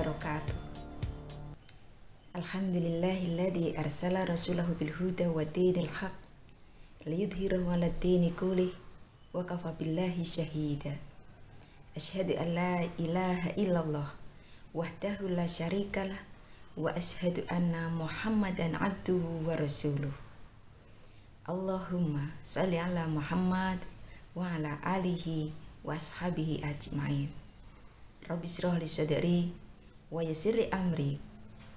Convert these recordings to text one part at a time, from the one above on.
wabarakatuh. Alhamdulillahilladzi arsala rasulahu bil huda wa dinil haq liyudhhirahu 'alad dini kullih wa kafa billahi syahida. Asyhadu an la ilaha illallah wahdahu la syarikalah wa asyhadu anna Muhammadan abduhu wa rasuluh. Allahumma sholli ala Muhammad wa ala alihi wa ashabihi ajmain. Rabbi shrah li sadri wa yassir li amri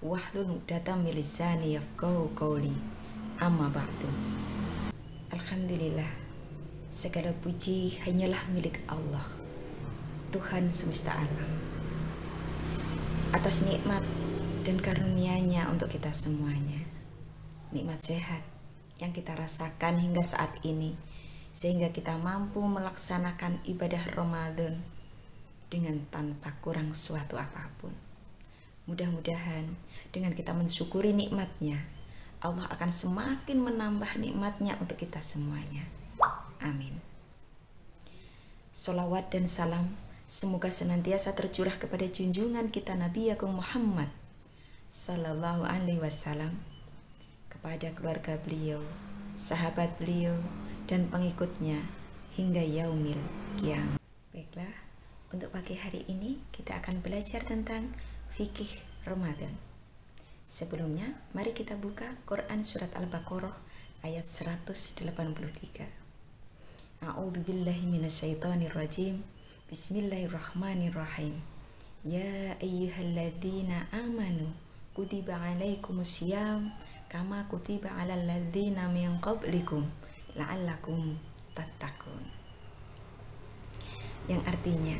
wahlul 'uqdatam min lisani yafqahu qawli. Amma ba'du. Alhamdulillah, segala puji hanyalah milik Allah, Tuhan semesta alam, atas nikmat dan karunia-Nya untuk kita semuanya. Nikmat sehat yang kita rasakan hingga saat ini, sehingga kita mampu melaksanakan ibadah Ramadan dengan tanpa kurang suatu apapun. Mudah-mudahan dengan kita mensyukuri nikmat-Nya, Allah akan semakin menambah nikmat-Nya untuk kita semuanya. Amin. Sholawat dan salam semoga senantiasa tercurah kepada junjungan kita Nabi Agung Muhammad Sallallahu Alaihi Wasallam, kepada keluarga beliau, sahabat beliau, dan pengikutnya hingga yaumil qiyamah. Baiklah, untuk pagi hari ini kita akan belajar tentang fikih Ramadan. Sebelumnya, mari kita buka Quran Surat Al-Baqarah ayat 183. A'udzubillahi minasyaitonirrajim. Bismillahirrahmanirrahim. Ya ayyuhalladzina amanu kutiba alaikumusiyam kama kutiba alal ladzina min qablikum la'allakum tattaqun. Yang artinya,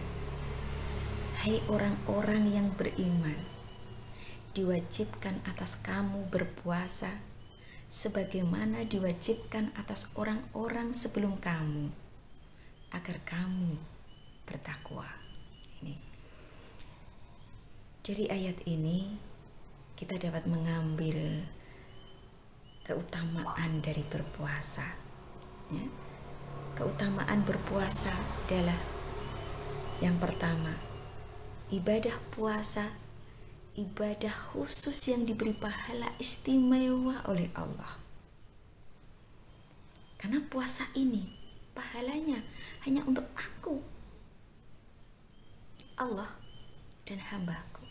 hai orang-orang yang beriman, diwajibkan atas kamu berpuasa sebagaimana diwajibkan atas orang-orang sebelum kamu, agar kamu bertakwa. Ini. Dari ayat ini kita dapat mengambil keutamaan dari berpuasa. Ya. Keutamaan berpuasa adalah yang pertama, ibadah puasa, ibadah khusus yang diberi pahala istimewa oleh Allah. Karena puasa ini pahalanya hanya untuk aku, Allah, dan hambaku.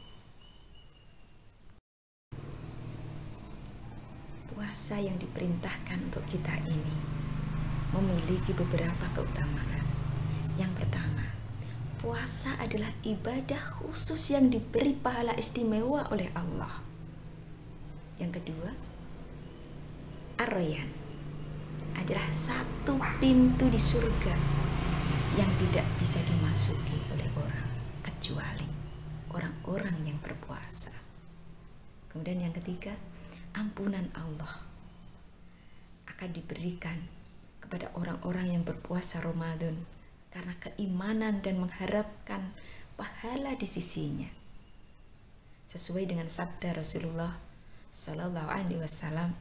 Puasa yang diperintahkan untuk kita ini memiliki beberapa keutamaan. Yang pertama, puasa adalah ibadah khusus yang diberi pahala istimewa oleh Allah. Yang kedua, Ar-Rayyan adalah satu pintu di surga yang tidak bisa dimasuki oleh orang kecuali orang-orang yang berpuasa. Kemudian yang ketiga, ampunan Allah akan diberikan kepada orang-orang yang berpuasa Ramadan karena keimanan dan mengharapkan pahala di sisinya. Sesuai dengan sabda Rasulullah Sallallahu Alaihi Wasallam,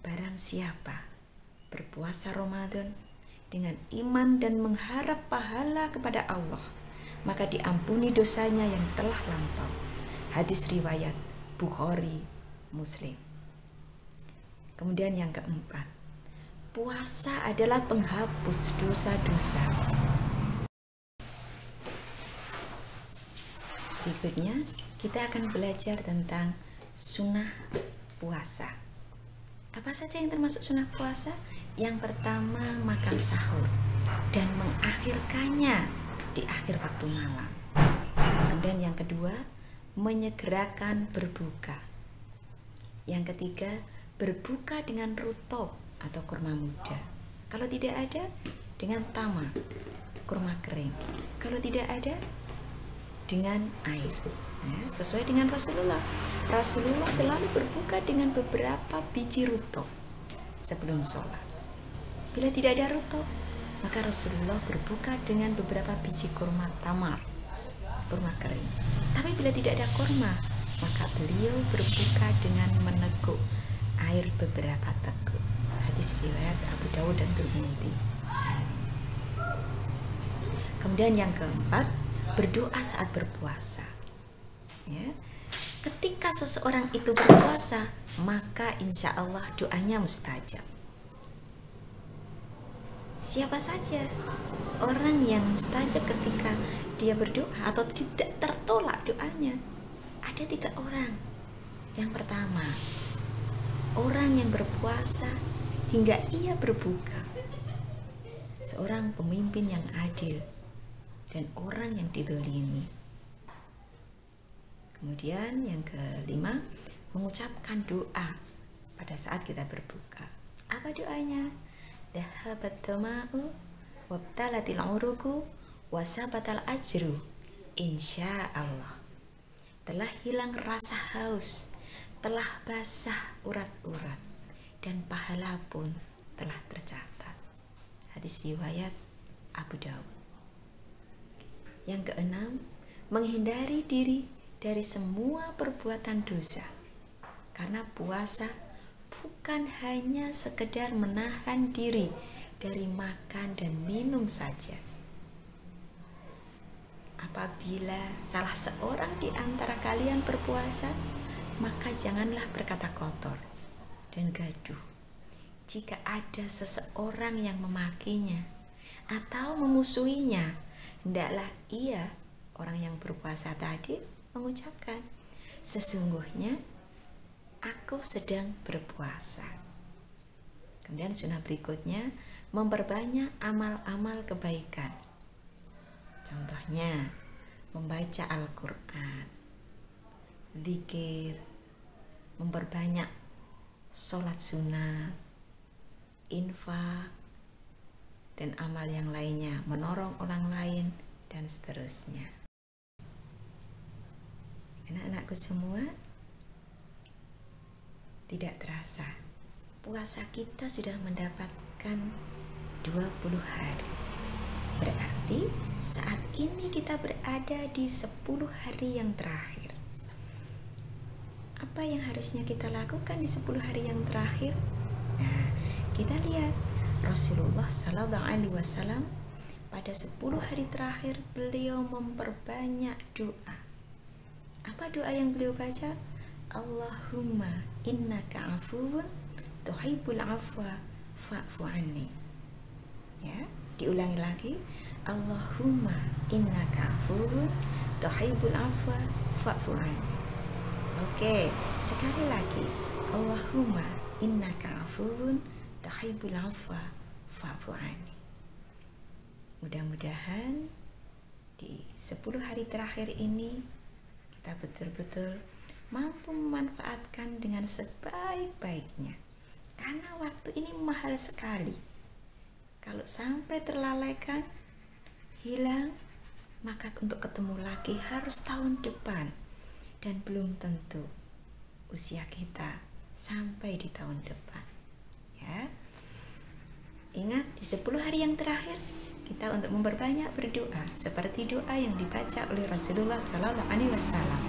barang siapa berpuasa Ramadan dengan iman dan mengharap pahala kepada Allah, maka diampuni dosanya yang telah lampau. Hadis riwayat Bukhari, Muslim. Kemudian yang keempat, puasa adalah penghapus dosa-dosa. Berikutnya kita akan belajar tentang sunnah puasa. Apa saja yang termasuk sunnah puasa? Yang pertama, makan sahur dan mengakhirkannya di akhir waktu malam. Kemudian yang kedua, menyegerakan berbuka. Yang ketiga, berbuka dengan rutop atau kurma muda. Kalau tidak ada, dengan tamar, kurma kering. Kalau tidak ada, dengan air. Ya, sesuai dengan Rasulullah. Rasulullah selalu berbuka dengan beberapa biji rutop sebelum sholat. Bila tidak ada rutop, maka Rasulullah berbuka dengan beberapa biji kurma tamar, kurma kering. Tapi bila tidak ada kurma, maka beliau berbuka dengan meneguk air beberapa teguk. Hadis riwayat Abu Dawud dan Tirmidzi. Kemudian yang keempat, berdoa saat berpuasa. Ya, ketika seseorang itu berpuasa, maka insya Allah doanya mustajab. Siapa saja orang yang mustajab ketika dia berdoa atau tidak tertolak doanya? Ada 3 orang. Yang pertama, orang yang berpuasa hingga ia berbuka, seorang pemimpin yang adil dan orang yang dizalimi. Kemudian yang kelima, mengucapkan doa pada saat kita berbuka. Apa doanya? Dhahabat tama'u wabtalatil uruku wasabatal ajru insya Allah. Telah hilang rasa haus, telah basah urat-urat, dan pahala pun telah tercatat. Hadis riwayat Abu Dawud. Yang keenam, menghindari diri dari semua perbuatan dosa. Karena puasa bukan hanya sekedar menahan diri dari makan dan minum saja. Apabila salah seorang di antara kalian berpuasa, maka janganlah berkata kotor dan gaduh. Jika ada seseorang yang memakinya atau memusuhinya, hendaklah ia, orang yang berpuasa tadi, mengucapkan, sesungguhnya aku sedang berpuasa. Kemudian sunnah berikutnya, memperbanyak amal-amal kebaikan. Contohnya, membaca Al-Quran, zikir, memperbanyak sholat sunat, infak, dan amal yang lainnya, menolong orang lain, dan seterusnya. Anak-anakku semua, tidak terasa puasa kita sudah mendapatkan 20 hari. Berarti saat ini kita berada di 10 hari yang terakhir. Apa yang harusnya kita lakukan di 10 hari yang terakhir? Nah, kita lihat Rasulullah Sallallahu Alaihi Wasallam pada 10 hari terakhir beliau memperbanyak doa. Apa doa yang beliau baca? Allahumma innaka afuwun tuhibbul afwa fa'fu anni. Ya, diulangi lagi. Allahumma innaka afuwun tuhibbul afwa fa'fu anni. Oke, sekali lagi. Allahumma innaka afuwun tuhibbul afwa fa'fu anni. Mudah-mudahan di 10 hari terakhir ini kita betul-betul mampu memanfaatkan dengan sebaik-baiknya. Karena waktu ini mahal sekali. Kalau sampai terlalaikan, hilang, maka untuk ketemu lagi harus tahun depan. Dan belum tentu usia kita sampai di tahun depan. Ya. Ingat, di 10 hari yang terakhir kita untuk memperbanyak berdoa seperti doa yang dibaca oleh Rasulullah Sallallahu Alaihi Wasallam.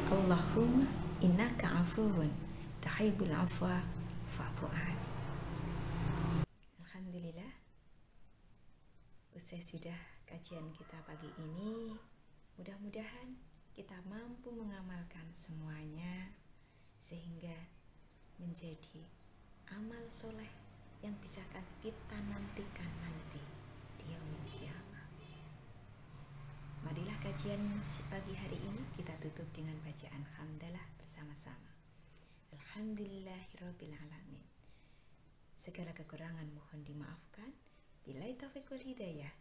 Allahumma innaka afuwun tuhibbul afwa fa'fu anni. Alhamdulillah, usai sudah kajian kita pagi ini. Mudah-mudahan kita mampu mengamalkan semuanya sehingga menjadi amal soleh yang bisa kita nantikan nanti di yaumil qiyamah. Marilah kajian pagi hari ini kita tutup dengan bacaan hamdalah bersama-sama. Alhamdulillahirabbil alamin. Segala kekurangan mohon dimaafkan. Billahi taufiq wal hidayah.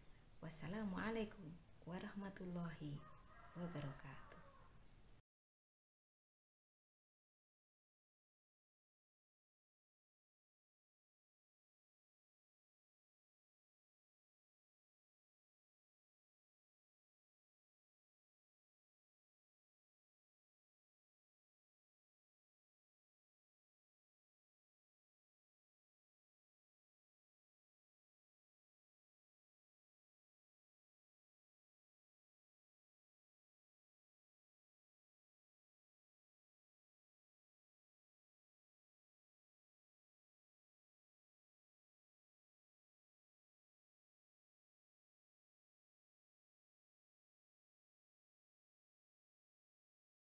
Wassalamualaikum warahmatullahi wabarakatuh.